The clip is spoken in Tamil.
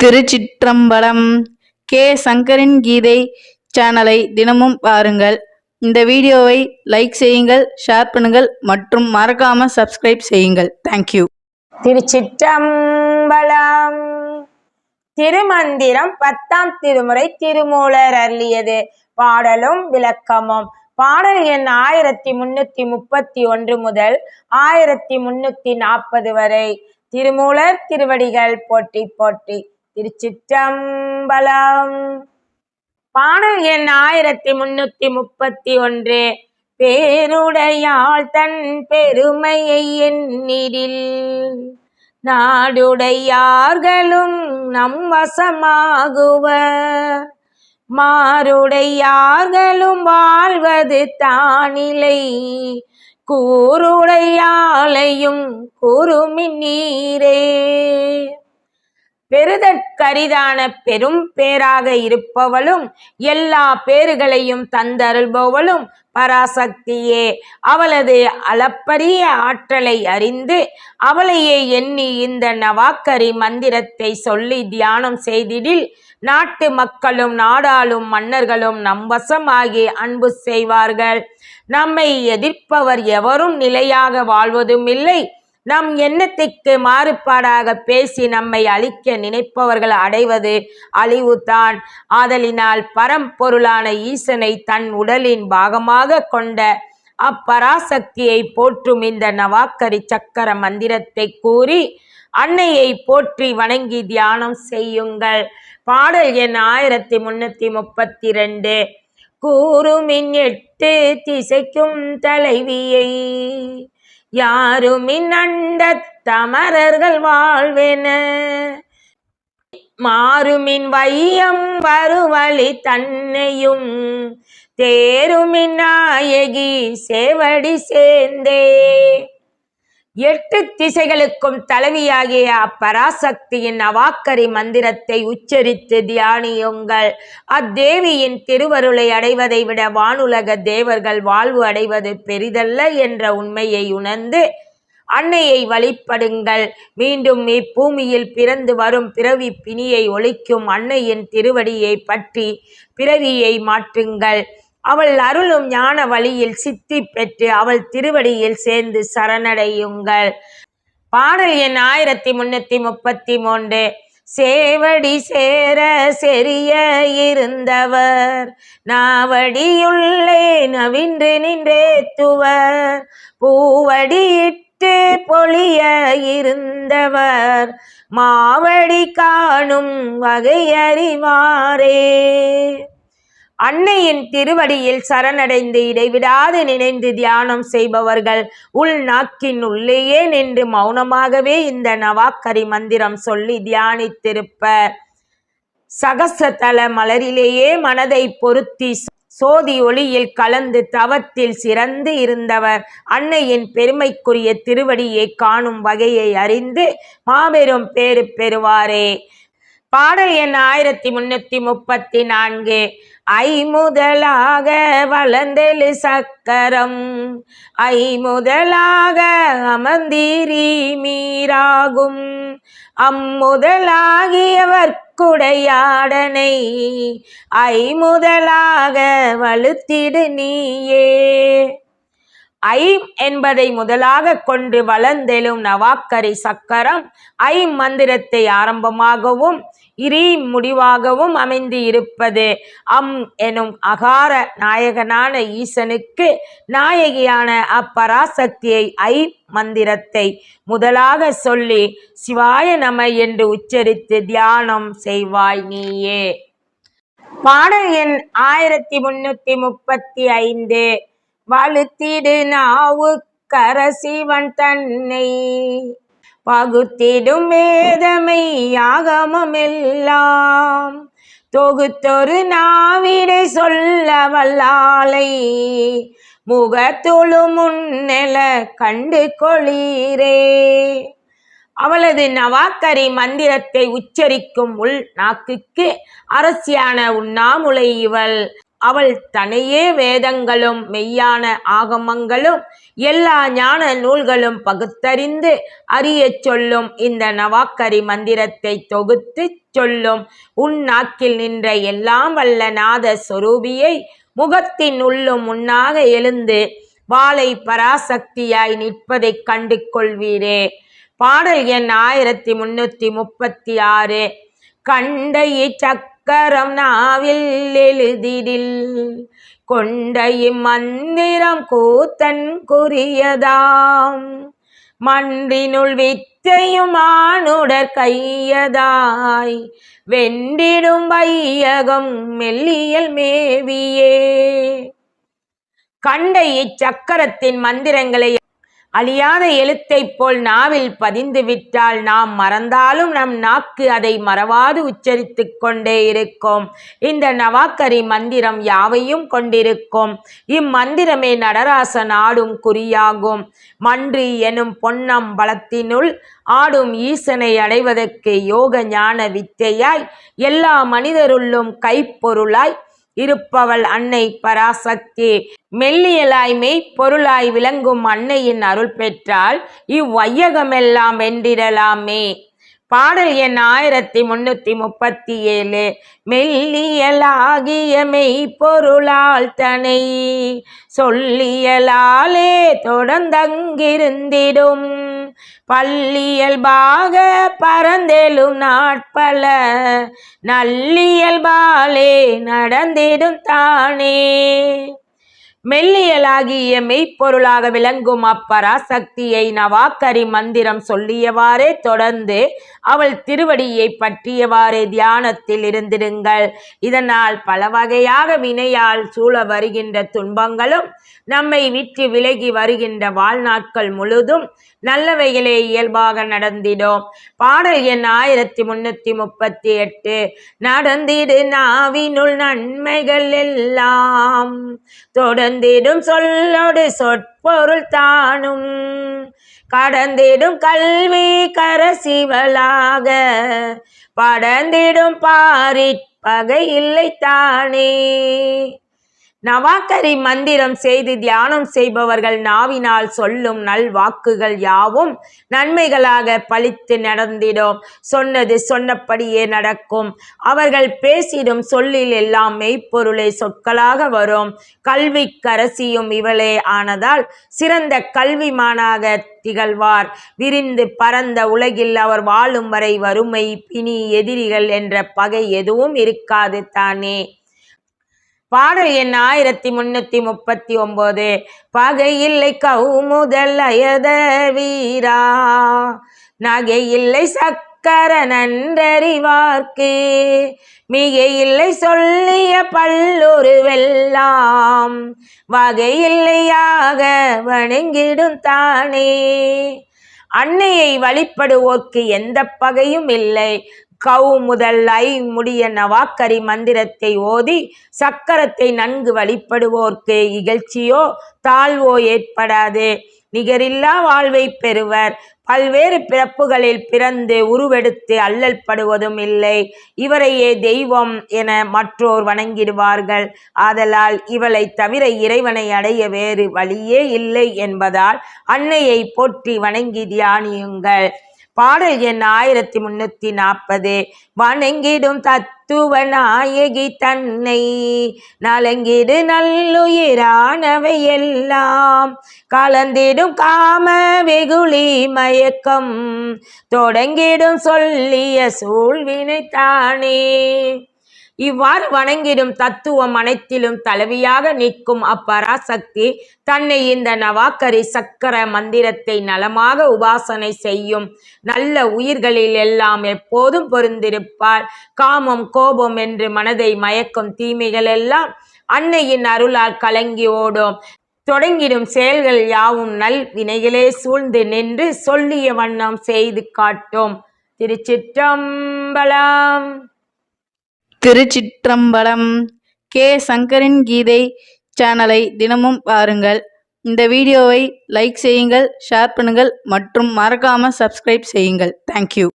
திருச்சிற்றம்பலம். கே சங்கரின் கீதை சேனலை தினமும் பாருங்கள். இந்த வீடியோவை லைக் செய்யுங்கள், ஷேர் பண்ணுங்கள் மற்றும் மறக்காம சப்ஸ்கிரைப் செய்யுங்கள். தேங்க்யூ. திருச்சிற்றம்பலம். திருமந்திரம் 10ஆம் திருமுறை திருமூலர் அருளியது. பாடலும் விளக்கமும். பாடல் எண் 1331 முதல் 1340 வரை. திருமூலர் திருவடிகள் போற்றி போற்றி. திருச்சிற்றம்பலம். பாடல் எண் 1331. பேருடையாள் தன் பெருமையை எண்ணிடில் நாடுடையார்களும் நம் வசமாகுவர். மாருடையார்களும் வாழ்வது தானிலை கூருடையாளையும் கூறுமின் நீரே. பெருதற்கரிதான பெரும் பேராக இருப்பவளும் எல்லா பேறுகளையும் தந்தருள்பவளும் பராசக்தியே. அவளது அளப்பரிய ஆற்றலை அறிந்து அவளையே எண்ணி இந்த நவாக்கரி மந்திரத்தை சொல்லி தியானம் செய்திடில் நாட்டு மக்களும் நாடாளும் மன்னர்களும் நம்வசமாகி அன்பு செய்வார்கள். நம்மை எதிர்ப்பவர் எவரும் நிலையாக வாழ்வதும் இல்லை. நம் எண்ணத்துக்கு மாறுபாடாக பேசி நம்மை அழிக்க நினைப்பவர்கள் அடைவது அழிவுதான். ஆதலினால் பரம்பொருளான ஈசனை தன் உடலின் பாகமாக கொண்ட அப்பராசக்தியை போற்றும் இந்த நவாக்கரி சக்கர மந்திரத்தை கூறி அன்னையை போற்றி வணங்கி தியானம் செய்யுங்கள். பாடல் எண் 1332. கூறுமின் 8 திசைக்கும் தலைவியை யாருமின் அண்டத் தமரர்கள் வாழ்வென மாறுமின் வையம் வருவழி தன்னையும் தேருமின் நாயகி சேவடி சேர்ந்தே. 8 திசைகளுக்கும் தலைவியாகிய அப்பராசக்தியின் நவாக்கரி மந்திரத்தை உச்சரித்து தியானியுங்கள். அத்தேவியின் திருவருளை அடைவதை விட வானுலக தேவர்கள் வாழ்வு அடைவது பெரிதல்ல என்ற உண்மையை உணர்ந்து அன்னையை வழிபடுங்கள். மீண்டும் இப்பூமியில் பிறந்து வரும் பிறவி பிணியை ஒழிக்கும் அன்னையின் திருவடியை பற்றி பிறவியை மாற்றுங்கள். அவள் அருளும் ஞான வழியில் சித்தி பெற்று அவள் திருவடியில் சேர்ந்து சரணடையுங்கள். பாடல் எண் 1333. சேவடி சேர செறிய இருந்தவர் நாவடியுள்ளே நவின்று நின்றேத்துவர் பூவடியிட்டு பொழிய இருந்தவர் மாவடி காணும் வகையறிவாரே. அன்னையின் திருவடியில் சரணடைந்து இடைவிடாது நினைந்து தியானம் செய்பவர்கள் உள் நாக்கின் உள்ளேயே நின்று மௌனமாகவே இந்த நவாக்கரி மந்திரம் சொல்லி தியானித்திருப்பர். சகசதல மலரிலேயே மனதை பொருத்தி சோதி ஒளியில் கலந்து தவத்தில் சிறந்து இருந்தவர் அன்னையின் பெருமைக்குரிய திருவடியை காணும் வகையை அறிந்து மாபெரும் பேறு பெறுவாரே. பாடல் எண் 1334. ஐமுதலாக வளர்ந்தெழு சக்கரம் ஐமுதலாக அமர்ந்தீரி மீராகும் அம்முதலாகியவர்க்குடையாடனை ஐமுதலாக வலுத்திடு நீயே. ஐம் என்பதை முதலாக கொண்டு வளர்ந்தெழும் நவாக்கரி சக்கரம் ஐம் மந்திரத்தை ஆரம்பமாகவும் இரீம் முடிவாகவும் அமைந்து இருப்பது. அம் எனும் அகார நாயகனான ஈசனுக்கு நாயகியான அப்பராசக்தியை ஐம் மந்திரத்தை முதலாக சொல்லி சிவாய நம என்று உச்சரித்து தியானம் செய்வாய் நீயே. பாடல் எண் 1335. வலுத்திடு நாவு கரசிவன் தன்னை பகுத்திடும் வேதமை யாகமெல்லாம் தொகுத்தொரு நாவிடை சொல்ல வல்லாலை முகத்துளு முன்னெல கண்டு கொளீரே. அவளது நவாக்கரி மந்திரத்தை உச்சரிக்கும் உள் நாக்குக்கு அரசியான உண்ணாமுலை இவள். அவள் தனையே வேதங்களும் மெய்யான ஆகமங்களும் எல்லா ஞான நூல்களும் பகுத்தறிந்து அறியச் சொல்லும் இந்த நவாக்கரி மந்திரத்தை தொகுத்து சொல்லும் உன் நாக்கில் நின்ற எல்லாம் வல்ல நாத சொரூபியை முகத்தின் உள்ளும் முன்னாக எழுந்து வாளை பராசக்தியாய் நிற்பதைக் கண்டு கொள்வீரே. பாடல் எண் 1336. கண்டை சக்கரம் நாவில் எழுதிடில் கொண்ட இம்மந்திரம் கூத்தன் குறியதாம் மன்றினுள் வித்தையும் ஆணுடற் கையதாய் வெண்டிடும் வையகம் மெல்லியல் மேவியே. கண்ட இச்சக்கரத்தின் மந்திரங்களை அழியாத எழுத்தைப் போல் நாவில் பதிந்து விட்டால் நாம் மறந்தாலும் நம் நாக்கு அதை மறவாது உச்சரித்து கொண்டே இருக்கும். இந்த நவாக்கரி மந்திரம் யாவையும் கொண்டிருக்கும். இம்மந்திரமே நடராசன் ஆடும் குறியாகும். மன்றி எனும் பொன்னம் பலத்தினுள் ஆடும் ஈசனை அடைவதற்கு யோக ஞான வித்தையாய் எல்லா மனிதருள்ளும் கைப்பொருளாய் இருப்பவள் அன்னை பராசக்தி. மெல்லியலாய் மெய்ப்பொருளாய் விளங்கும் அன்னையின் அருள் பெற்றால் இவ்வையகமெல்லாம் வென்றிடலாமே. பாடல் எண் 1337. மெல்லியலாகிய மெய்ப்பொருளால் தனை சொல்லியலாலே தொடர்ந்தங்கிருந்திடும் பல்லியல்பாக பரந்தெழும் நாட்பல நல்லியல்பாலே நடந்திடும் தானே. மெல்லியலாகிய மெய்ப்பொருளாக விளங்கும் அப்பராசக்தியை நவாக்கரி மந்திரம் சொல்லியவாறே தொடர்ந்து அவள் திருவடியை பற்றியவாறே தியானத்தில் இருந்திடுங்கள். இதனால் பல வகையாக வினையால் சூழ வருகின்ற துன்பங்களும் நம்மை விட்டு விலகி வருகின்ற வாழ்நாட்கள் முழுதும் நல்லவைகளே இயல்பாக நடந்திடும். பாடல் எண் 1338. நடந்திடு நாவினுள் நன்மைகள் எல்லாம் தொடர்ந்திடும் சொல்லோடு சொற்பொருள் தானும் கடந்திடும் கல்வி கரசிவலாக படர்ந்திடும் பாரிற் பகை இல்லை தானே. நவாக்கரி மந்திரம் செய்து தியானம் செய்பவர்கள் நாவினால் சொல்லும் நல் வாக்குகள் யாவும் நன்மைகளாக பலித்து நடந்திடும். சொன்னது சொன்னபடியே நடக்கும். அவர்கள் பேசிடும் சொல்லில் எல்லாம் மெய்ப்பொருளை சொற்களாக வரும். கல்வி கரசியும் இவளே ஆனதால் சிறந்த கல்விமானாக திகழ்வார். விரிந்து பரந்த உலகில் அவர் வாழும் வரை வறுமை பிணி எதிரிகள் என்ற பகை எதுவும் இருக்காது தானே. பாடல் எண் 1339. பகையில்லை கவுமுதல் அயத வீரா நகையில்லை சக்கர நன்றறிவார்க்கு மிகையில்லை சொல்லிய பல்லொரு வெல்லாம் வகையில்லையாக வணங்கிடும் தானே. அன்னையை வழிபடுவோர்க்கு எந்த பகையும் இல்லை. கவு முதல் ஐ முடிய நவாக்கரி மந்திரத்தை ஓதி சக்கரத்தை நன்கு வழிபடுவோர்க்கு இகழ்ச்சியோ தாழ்வோ ஏற்படாது. நிகரில்லா வாழ்வை பெறுவர். பல்வேறு பிறப்புகளில் பிறந்து உருவெடுத்து அல்லல் படுவதும் இல்லை. இவரையே தெய்வம் என மற்றோர் வணங்கிடுவார்கள். ஆதலால் இவளை தவிர இறைவனை அடைய வேறு வழியே இல்லை என்பதால் அன்னையை போற்றி வணங்கி தியானியுங்கள். பாடல் எண் 1340. வணங்கிடும் தத்துவ நாயகி தன்னை நலங்கிடு நல்லுயிரானவை எல்லாம் கலந்திடும் காம வெகுளி மயக்கம் தொடங்கிடும் சொல்லிய சூழ்வினை தானே. இவ்வாறு வணங்கிடும் தத்துவம் அனைத்திலும் தலைவியாக நிற்கும் அப்பராசக்தி தன்னை இந்த நவாக்கரி சக்கர மந்திரத்தை நலமாக உபாசனை செய்யும் நல்ல உயிர்களில் எல்லாம் எப்போதும் பொருந்திருப்பாள். காமம் கோபம் என்று மனதை மயக்கும் தீமைகள் எல்லாம் அன்னையின் அருளால் கலங்கி ஓடும். தொடங்கிடும் செயல்கள் யாவும் நல் வினைகளே சூழ்ந்து நின்று சொல்லிய வண்ணம் செய்து காட்டும். திருச்சிற்றம்பலம். திருச்சிற்றம்பலம். கே சங்கரின் கீதை சேனலை தினமும் பாருங்கள். இந்த வீடியோவை லைக் செய்யுங்கள், ஷேர் பண்ணுங்கள் மற்றும் மறக்காமல் சப்ஸ்கிரைப் செய்யுங்கள். தேங்க்யூ.